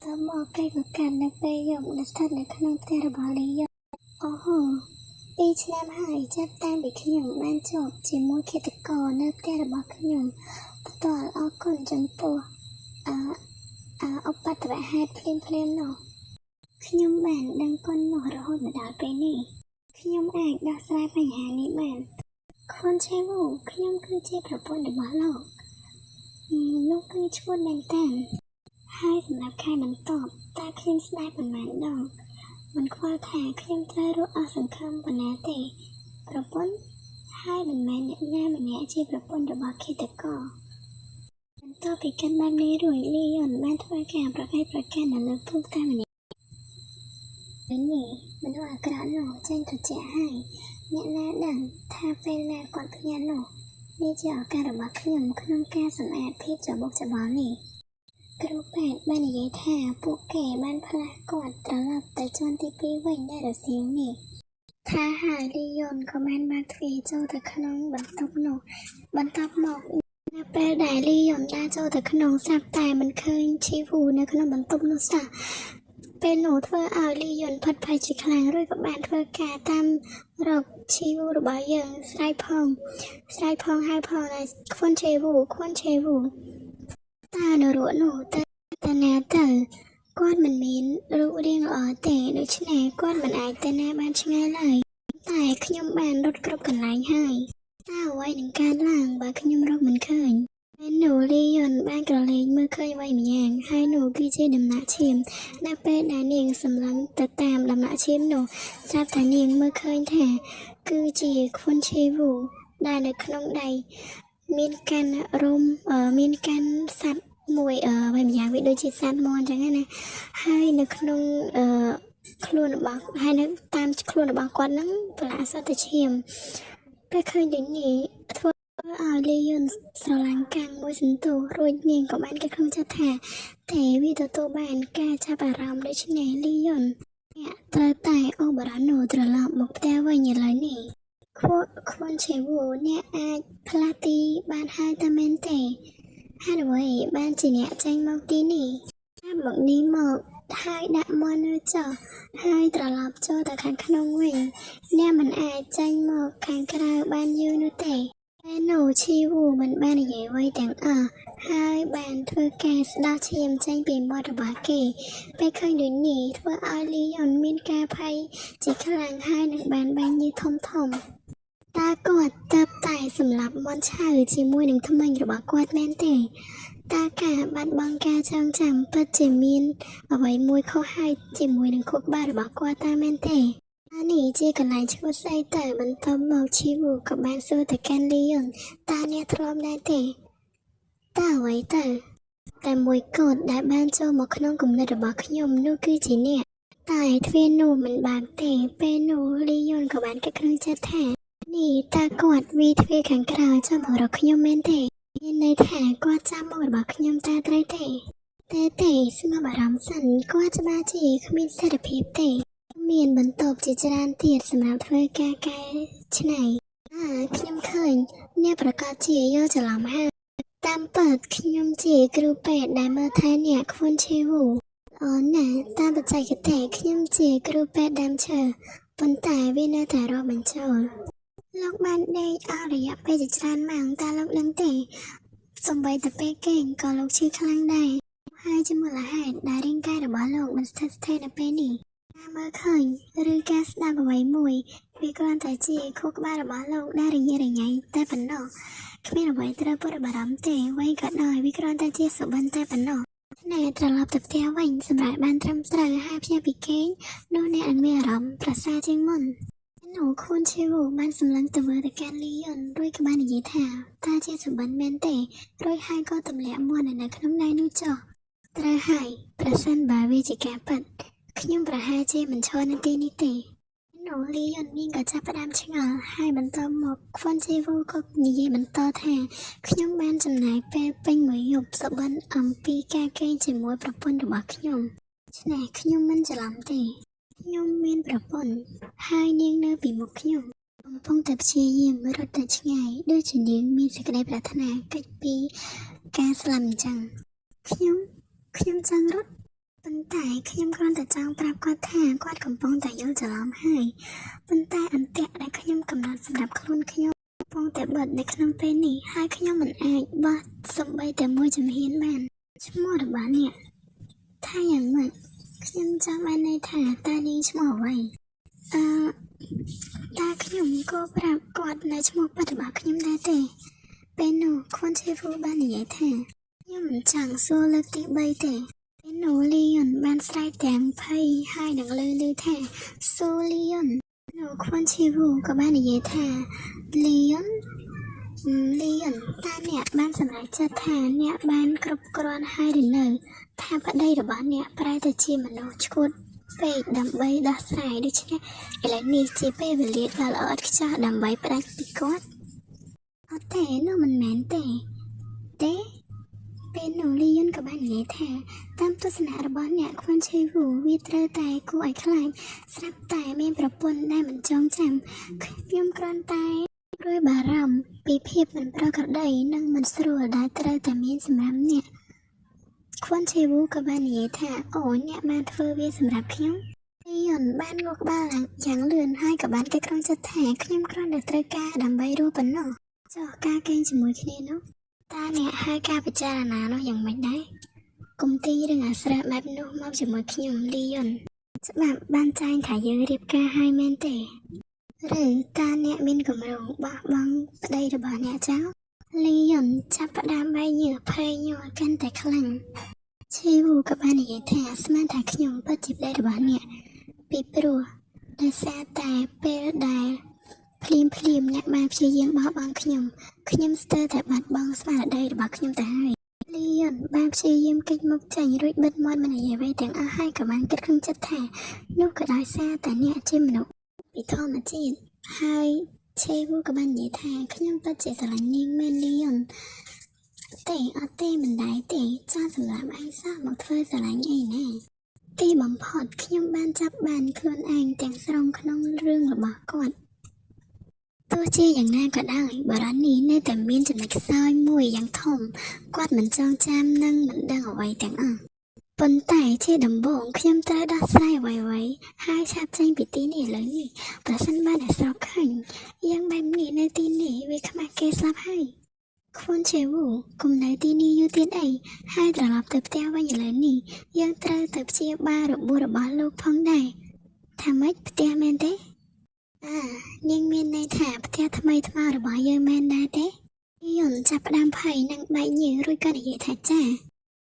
តើមកពេលប្រកាន់នៅពេលយប់នៅស្ថិតនៅក្នុងផ្ទះរបស់លីយ៉ុនអូហូ2 ឆ្នាំហើយចាប់តាំងពីខ្ញុំបានជួបជាមួយឃាតករនៅផ្ទះរបស់ខ្ញុំផ្ទាល់អរគុណចំពោះអឧបទ្ទវហេតុភ្លាមនោះខ្ញុំបានដឹងគុណនោះរហូតមកដល់ពេលនេះខ្ញុំអាចដោះស្រាយបញ្ហានេះបានខុនឆេវូខ្ញុំគឺជាប្រពន្ធរបស់លោកគឺឈ្មោះមែនតាំងហើយសម្រាប់ខែបន្ទាប់តើខ្ញុំស្ដាយប៉ុន្មានដងមិនខ្វល់ថាខ្ញុំត្រូវរកអស់សង្ឃឹមប៉ុណ្ណាទេប្រពន្ធហើយមិនមែនអ្នកណាម្នាក់ជាប្រពន្ធរបស់ឃាតករបន្ទាប់ពីកាន់បែបនេះរួចលីយ៉ុនបានធ្វើការប្រកែកប្រកាន់នៅលើភូមិតាមម្នាក់នេះមនុស្សអាក្រក់នោះចេញត្រជាក់ហើយអ្នកណាដឹងថាពេលណាគាត់ផ្ញើនោះនេះជាឱកាសរបស់ខ្ញុំក្នុងការសម្អាតភាពច្របូកច្របល់នេះគ្រូពេទ្យបាននិយាយថាពួកគេបានផ្លាស់គាត់ត្រឡប់ទៅជាន់ទី2វិញនៅរសៀលនេះថាហើយលីយ៉ុនក៏បានបើកទ្វារចូលទៅក្នុងបន្ទប់នោះបន្ទាប់មកនៅពេលដែលលីយ៉ុនដើរចូលទៅក្នុងស្រាប់តែមិនឃើញឈីវូនៅក្នុងបន្ទប់នោះសោះពេលនោះធ្វើឲ្យលីយ៉ុនផិតភ័យជាខ្លាំងរួចក៏បានធ្វើការតាមរកឈីវូរបស់យើងស្រែកផងហៅផងថាខ្វុនឆេវូតើនរកនោះទៅណាទៅគាត់មិនមានរូបរាងល្អទេដូច្នេះគាត់មិនអាចទៅណាបានឆ្ងាយឡើយតែខ្ញុំបានរត់គ្រប់កន្លែងហើយតើអ្វីនឹងកើតឡើងបើខ្ញុំរកមិនឃើញពេលនោះលីយ៉ុនបានក្រឡេកមើលឃើញអ្វីម្យ៉ាងហើយនោះគឺជាដំណាក់ឈាមនៅពេលដែលនាងសម្លឹងទៅតាមដំណាក់ឈាមនោះស្រាប់តែនាងមើលឃើញថាគឺជាខ្វុនឆេវូដែលនៅក្នុងដៃមានកាន់មានកាន់សត្វមួយអ្វីម្យ៉ាងវាដូចជាសត្វមន់អញ្ចឹងណាហើយនៅក្នុងខ្លួនរបស់ហើយនៅតាមខ្លួនរបស់គាត់ហ្នឹងប្រឡាក់សុទ្ធតែឈាមពេលឃើញដូចនេះធ្វើឲ្យលីយ៉ុនស្រឡាញ់កាំងមួយសន្ទុះរួចនាងក៏បានគិតក្នុងចិត្តថាតែវាទទួលបានការចាប់អារម្មណ៍ដូច្នេះលីយ៉ុនអ្នកត្រូវតែអូបរ៉ាណូត្រឡប់មកផ្ទះវិញឥឡូវនេះខ្វុនឆេវូអ្នកអាចផ្លាស់ទីបានហើយតែមែនទេហើយអ្វីបានជាអ្នកចេញមកទីនេះតាមមកនេះមកហើយដាក់មន់នៅចុះហើយត្រឡប់ចូលទៅខាងក្នុងវិញអ្នកមិនអាចចេញមកខាងក្រៅបានយូរនោះទេពេលនោះឈីវូមិនបាននិយាយអ្វីទាំងអស់ហើយបានធ្វើការស្ដោះឈាមចេញពីមាត់របស់គេពេលឃើញដូចនេះធ្វើឲ្យលីយ៉ុនមានការភ័យជាខ្លាំងហើយនឹងបានបែងញើសធំតើគាត់ទៅតែសម្រាប់មន់ឆៅជាមួយនឹងថ្មិញរបស់គាត់មែនទេតើការបាត់បង់ការចងចាំពិតជាមានអ្វីមួយខុសហើយជាមួយនឹងខួរក្បាលរបស់គាត់តើមែនទេនេះជាកន្លែងឈួតស្អីទៅបន្ទាប់មកឈីវូក៏បានសួរទៅកាន់លីយ៉ុនតើអ្នកធ្លាប់ដែរទេតើអ្វីទៅតែមួយគត់ដែលបានចូលមកក្នុងគំនិតរបស់ខ្ញុំនោះគឺជាអ្នកតែទ្វារនោះមិនបានទេពេលនោះលីយ៉ុនក៏បានគិតក្នុងចិត្តថានេះតើគាត់វាទ្វារខាងក្រៅចាំមករកខ្ញុំមែនទេមានន័យថាគាត់ចាំមករបស់ខ្ញុំតើត្រូវទេស្ងប់អារម្មណ៍សិនគាត់ច្បាស់ជាគ្មានសេរីភាពទេមានបន្ទប់ជាច្រើនទៀតសម្រាប់ធ្វើការកែច្នៃខ្ញុំឃើញអ្នកប្រកាសជាយកច្រឡំហើយតាមពិតខ្ញុំជាគ្រូពេទ្យដែលមើលថែអ្នកខ្វុនឆេវូអូណាតាមបច្ចេកទេសខ្ញុំជាគ្រូពេទ្យដើមឈើប៉ុន្តែវានៅតែរាប់បញ្ចូលលោកបានដេកអស់រយៈពេលជាច្រើនម៉ោងតើលោកដឹងទេសូម្បីតែពេលគេងក៏លោកឈឺខ្លាំងដែរហើយជាមូលហេតុដែលរាងកាយរបស់លោកមិនស្ថិតស្ថេរនៅពេលនេះការមើលឃើញឬការស្ដាប់អ្វីមួយវាគ្រាន់តែជាខួរក្បាលរបស់លោកដែលរញ៉េរញ៉ៃតែប៉ុណ្ណោះគ្មានអ្វីត្រូវព្រួយបារម្ភទេអ្វីក៏ដោយវាគ្រាន់តែជាសុបិនតែប៉ុណ្ណោះអ្នកត្រឡប់ទៅផ្ទះវិញសម្រាប់បានត្រឹមត្រូវហើយភ្ញាក់ពីគេងនោះអ្នកនឹងមានអារម្មណ៍ប្រសើរជាងមុននោះខ្វុនឆេវូបានសម្លឹងទៅមើលទៅកាន់លីយ៉ុនរួចក៏បាននិយាយថាតើជាសុបិនមែនទេរួចហើយក៏ទម្លាក់មាត់នៅក្នុងដៃនោះចុះត្រូវហើយប្រសិនបើវាជាការពិតខ្ញុំប្រហែលជាមិនឈរនៅទីនេះទេនោះលីយ៉ុននាងក៏ចាប់ផ្ដើមឆ្ងល់ហើយបន្តមកខ្វុនឆេវូក៏និយាយបន្តថាខ្ញុំបានចំណាយពេលពេញមួយយប់សុបិនអំពីការគេងជាមួយប្រពន្ធរបស់ខ្ញុំឆ្នេះខ្ញុំមិនច្រឡំទេខ្ញុំមានប្រពន្ធហើយនាងនៅពីមុខខ្ញុំកំពុងតែព្យាយាមរត់ទៅឆ្ងាយដូចជានាងមានសេចក្តីប្រាថ្នាកិច្ចពីការស្លាប់អញ្ចឹងខ្ញុំចង់រត់ប៉ុន្ តែខ្ញុំគ្រាន់តែចង់ប្រាប់គាត់ថាគាត់កំពុងតែយល់ច្រឡំហើយប៉ុន្តែអន្ទាក់ដែលខ្ញុំកំណត់សម្រាប់ខ្លួនខ្ញុំកំពុងតែបិទនៅក្នុងពេលនេះហើយខ្ញុំមិនអាចបោះសំបីតែមួយជំហានបានឈ្មោះរបស់អ្នកថាយ៉ាងម៉េចខ្ញុំចង់បានន័យថាតើនាងឈ្មោះអ្វីតើខ្ញុំក៏ប្រាប់គាត់នៅឈ្មោះពិតរបស់ខ្ញុំដែរទេពេលនោះខុនឈេវូបាននិយាយថាខ្ញុំមិនចង់សួរលើកទី3ទេពេលនោះលីយ៉ុនបានស្រែកទាំងភ័យហើយនឹងឮថាសូលីយ៉ុននោះខុនឈេវូក៏បាននិយាយថាលីយ៉ុនតើអ្នកបានសម្រេចចិត្តថាអ្នកបានគ្រប់គ្រាន់ហើយឬនៅថាប្តីរបស់អ្នកប្រែទៅជាមនុស្សឈួតពេកដើម្បីដោះស្រាយដូច្នេះឥឡូវនេះជាពេលវេលាដ៏ល្អឥតខ្ចោះដើម្បីផ្ដាច់ពីគាត់អត់ទេនោះមិនមែនទេពេលនោះលីយ៉ុនក៏បាននិយាយថាតាមទស្សនៈរបស់អ្នកខ្វាន់ឆេវូវាត្រូវតែគួរឲ្យខ្លាចស្រាប់តែមានប្រពន្ធដែលមិនចងចាំខ្ញុំគ្រាន់តែព្រួយបារម្ភពីភាពមិនប្រក្រតីនិងមិនស្រួលដែលត្រូវតែមានសម្រាប់អ្នកខ្វាន់ឆេវូក៏បាននិយាយថាអូអ្នកបានធ្វើវាសម្រាប់ខ្ញុំលីយ៉ុនបានងក់ក្បាលយ៉ាងលឿនហើយក៏បានគេក្រុងចិត្តថាខ្ញុំគ្រាន់តែត្រូវការដើម្បីរស់ប៉ុណ្ណោះចុះការកេងជាមួយគ្នានោះតើអ្នកហៅការពិចារណានោះយ៉ាងម៉េចដែរកុំទីរឿងអាស្រ័យបែបនោះមកជាមួយខ្ញុំលីយ៉ុនច្បាប់បានចែងថាយើងរៀបការហើយមែនទេឬតើអ្នកមានគម្រោងបោះបង់ប្តីរបស់អ្នកចោលលីយ៉ុនចាប់ផ្ដើមបែកញើសភ័យញ័រកាន់តែខ្លាំងឆេវូក៏បាននិយាយថាស្មានថាខ្ញុំពិតជាប្តីរបស់អ្នកពីព្រោះដោយសារតែពេលដែលភ្លាមអ្នកបានព្យាយាមបោះបង់ខ្ញុំស្ទើរតែបាត់បង់ស្មារតីរបស់ខ្ញុំទៅហើយលីយ៉ុនបានព្យាយាមគេចមុខចេញរួចបិទមាត់មិននិយាយអ្វីទាំងអស់ហើយក៏បានគិតក្នុងចិត្តថានោះក៏ដោយសារតែអ្នកជាមនុស្សពីធម្មជាតិហើយឆេវូក៏បាននិយាយថាខ្ញុំពិតជាស្រឡាញ់នាងមែនលីយ៉ុនទេអត់ទេមិនដែរទេចាសម្រាប់ឯងសោះមកធ្វើស្រឡាញ់អីណាទីបំផុតខ្ញុំបានចាប់បានខ្លួនឯងទាំងស្រុងក្នុងរឿងរបស់គាត់ទោះជាយ៉ាងណាក៏ដោយបារ៉ានីនៅតែមានចំណុចខ្សោយមួយយ៉ាងធំគាត់មិនចងចាំនិងមិនដឹងអ្វីទាំងអស់ប៉ុន្តែជាដំបូងខ្ញុំត្រូវដោះស្រាយអ្វីៗហើយឆាប់ចេញពីទីនេះឥឡូវនេះប្រសិនបើអ្នកស្រុកឃើញយ៉ាងបែបនេះនៅទីនេះវាខ្មាស់គេស្លាប់ហើយខ្វន់ឆេវូកុំនៅទីនេះយូរទៀតអីហើយត្រឡប់ទៅផ្ទះវិញឥឡូវនេះយើងត្រូវទៅព្យាបាលរបួសរបស់លោកផងដែរថាម៉េចផ្ទះមែនទេនាងមានន័យថាផ្ទះថ្មីថ្មោរបស់យើងមែនដែរទេយន់ចាប់ផ្ដើមភ័យនិងបែកញើសរួចក៏និយាយថាចា